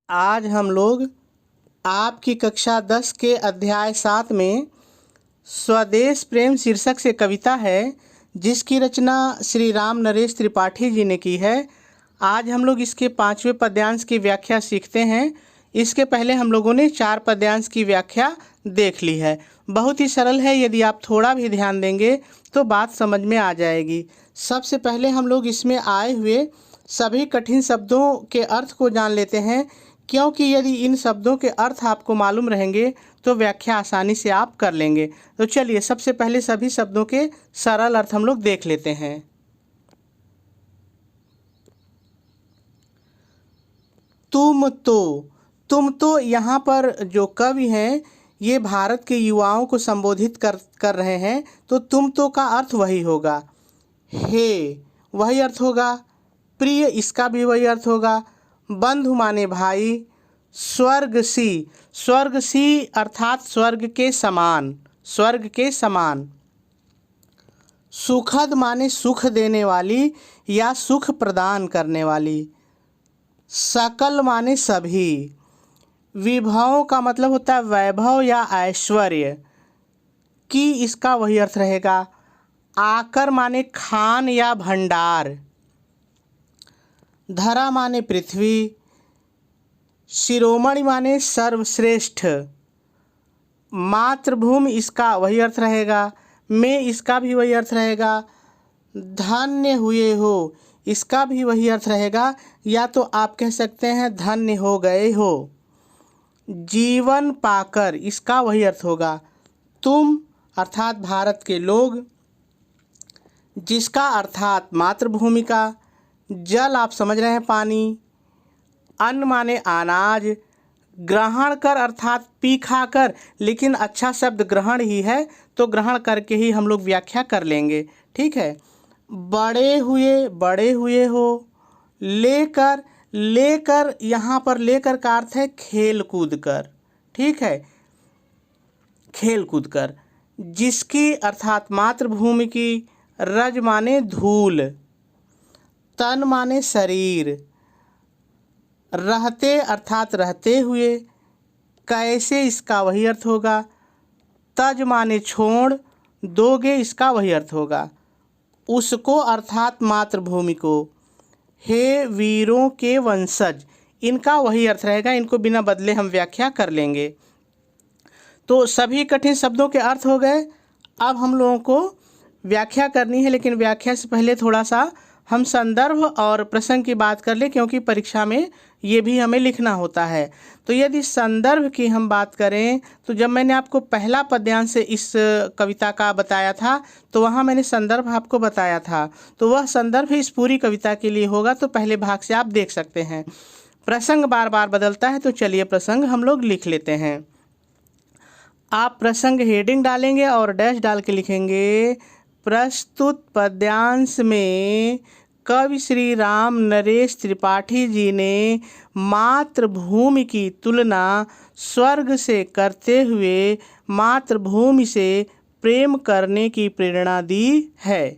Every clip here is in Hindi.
आज हम लोग आपकी कक्षा 10 के अध्याय 7 में स्वदेश प्रेम शीर्षक से कविता है जिसकी रचना श्री राम नरेश त्रिपाठी जी ने की है। आज हम लोग इसके 5वें पद्यांश की व्याख्या सीखते हैं। इसके पहले हम लोगों ने 4 पद्यांश की व्याख्या देख ली है। बहुत ही सरल है, यदि आप थोड़ा भी ध्यान देंगे तो बात समझ में आ जाएगी। सबसे पहले हम लोग इसमें आए हुए सभी कठिन शब्दों के अर्थ को जान लेते हैं, क्योंकि यदि इन शब्दों के अर्थ आपको मालूम रहेंगे तो व्याख्या आसानी से आप कर लेंगे। तो चलिए सबसे पहले सभी शब्दों के सरल अर्थ हम लोग देख लेते हैं। तुम तो यहाँ पर जो कवि हैं ये भारत के युवाओं को संबोधित कर रहे हैं, तो तुम तो का अर्थ वही होगा। हे वही अर्थ होगा। प्रिय इसका भी वही अर्थ होगा। बंधु माने भाई। स्वर्ग सी अर्थात स्वर्ग के समान। सुखद माने सुख देने वाली या सुख प्रदान करने वाली। सकल माने सभी। विभव का मतलब होता है वैभव या ऐश्वर्य, कि इसका वही अर्थ रहेगा। आकर माने खान या भंडार। धरा माने पृथ्वी। शिरोमणि माने सर्वश्रेष्ठ। मातृभूमि इसका वही अर्थ रहेगा। में इसका भी वही अर्थ रहेगा। धन्य हुए हो इसका भी वही अर्थ रहेगा, या तो आप कह सकते हैं धन्य हो गए हो। जीवन पाकर इसका वही अर्थ होगा। तुम अर्थात भारत के लोग। जिसका अर्थात मातृभूमि का। जल आप समझ रहे हैं पानी। अन्न माने अनाज। ग्रहण कर अर्थात पी खा कर, लेकिन अच्छा शब्द ग्रहण ही है तो ग्रहण करके ही हम लोग व्याख्या कर लेंगे, ठीक है। बड़े हुए हो। लेकर यहाँ पर लेकर का अर्थ है खेल कूद कर, ठीक है, खेल कूद कर। जिसकी अर्थात मातृभूमि की। रज माने धूल। तन माने शरीर। रहते अर्थात रहते हुए। कैसे इसका वही अर्थ होगा। तज माने छोड़। दोगे इसका वही अर्थ होगा। उसको अर्थात मातृभूमि को। हे वीरों के वंशज इनका वही अर्थ रहेगा। इनको बिना बदले हम व्याख्या कर लेंगे। तो सभी कठिन शब्दों के अर्थ हो गए। अब हम लोगों को व्याख्या करनी है, लेकिन व्याख्या से पहले थोड़ा सा हम संदर्भ और प्रसंग की बात कर ले, क्योंकि परीक्षा में ये भी हमें लिखना होता है। तो यदि संदर्भ की हम बात करें तो जब मैंने आपको पहला पद्यांश से इस कविता का बताया था तो वहाँ मैंने संदर्भ आपको बताया था, तो वह संदर्भ इस पूरी कविता के लिए होगा। तो पहले भाग से आप देख सकते हैं। प्रसंग बार बार बदलता है, तो चलिए प्रसंग हम लोग लिख लेते हैं। आप प्रसंग हेडिंग डालेंगे और डैश डाल के लिखेंगे। प्रस्तुत पद्यांश में कवि श्री राम नरेश त्रिपाठी जी ने मातृभूमि की तुलना स्वर्ग से करते हुए मातृभूमि से प्रेम करने की प्रेरणा दी है,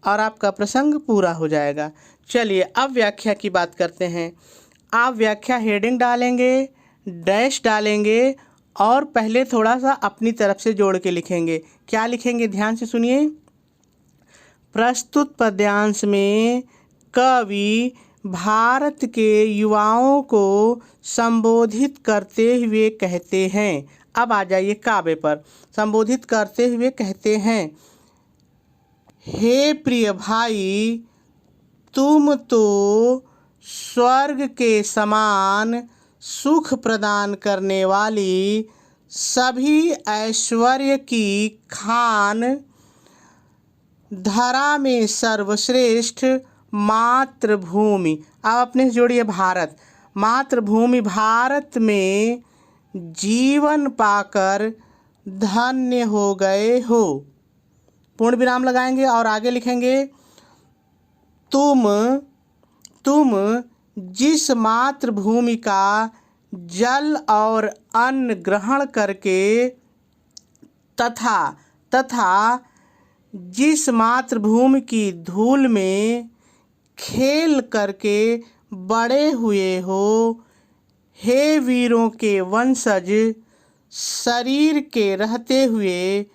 और आपका प्रसंग पूरा हो जाएगा। चलिए अब व्याख्या की बात करते हैं। आप व्याख्या हेडिंग डालेंगे, डैश डालेंगे और पहले थोड़ा सा अपनी तरफ से जोड़ के लिखेंगे। क्या लिखेंगे ध्यान से सुनिए। प्रस्तुत पद्यांश में कवि भारत के युवाओं को संबोधित करते हुए कहते हैं। अब आ जाइए काव्य पर। संबोधित करते हुए कहते हैं, हे प्रिय भाई, तुम तो स्वर्ग के समान सुख प्रदान करने वाली सभी ऐश्वर्य की खान, धरा में सर्वश्रेष्ठ मातृभूमि। अब अपने से जोड़िए भारत। मातृभूमि भारत में जीवन पाकर धन्य हो गए हो। पूर्ण विराम लगाएंगे और आगे लिखेंगे, तुम जिस मातृभूमि का जल और अन्न ग्रहण करके तथा जिस मातृभूमि की धूल में खेल करके बड़े हुए हो, हे वीरों के वंशज, शरीर के रहते हुए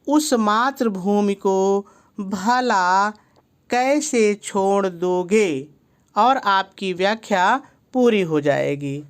उस मातृभूमि को भला कैसे छोड़ दोगे? और आपकी व्याख्या पूरी हो जाएगी।